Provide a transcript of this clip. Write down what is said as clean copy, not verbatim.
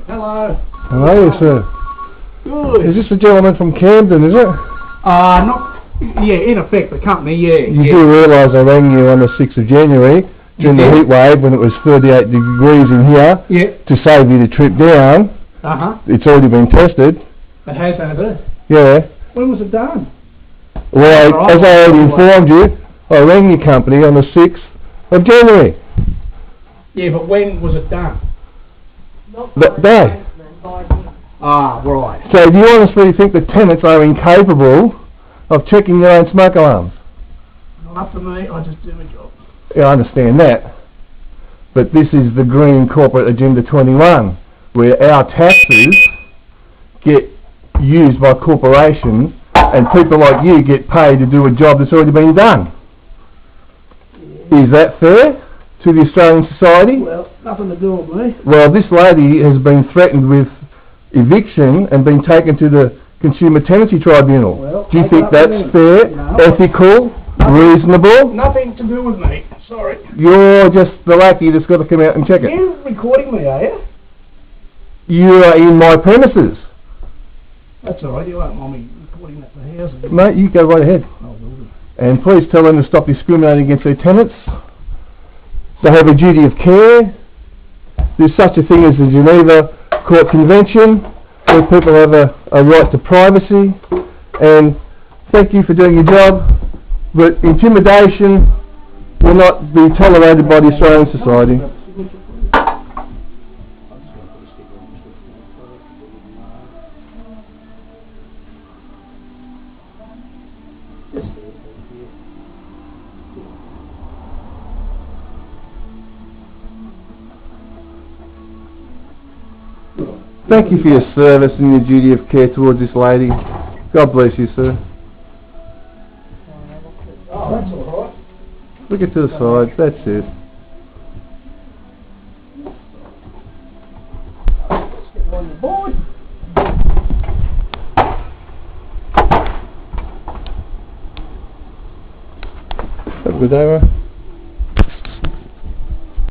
Hello. Hello, sir. Good. Is this the gentleman from Camden, is it? Not, yeah, in effect, the company, yeah. You do realise I rang you on the 6th of January during the heat wave when it was 38 degrees in here to save you the trip down. It's already been tested. It has it? Yeah. When was it done? Well, as I already informed you, I rang your company on the 6th of January. Yeah, but when was it done? That day. Ah, right. So do you honestly think the tenants are incapable of checking their own smoke alarms? Not up to me, I just do my job. Yeah, I understand that. But this is the Green Corporate Agenda 21, where our taxes get used by corporations and people like you get paid to do a job that's already been done. Yeah. Is that fair to the Australian society? Well, nothing to do with me. Well, this lady has been threatened with eviction and been taken to the Consumer Tenancy Tribunal. Well, do you think that's fair, ethical, reasonable? Nothing to do with me, sorry. You're just the lackey that's got to come out and check it. You're recording me, are you? You are in my premises. That's alright, you won't mind me recording that for housing. Mate, you go right ahead. Oh, will do. And please tell them to stop discriminating against their tenants. They have a duty of care. There's such a thing as the Geneva Court Convention, where people have a right to privacy. And thank you for doing your job, but intimidation will not be tolerated by the Australian society. Thank you for your service and your duty of care towards this lady. God bless you, sir. Oh, that's alright. Look it to the side, that's it. Let's get on the board. Have a good day, mate.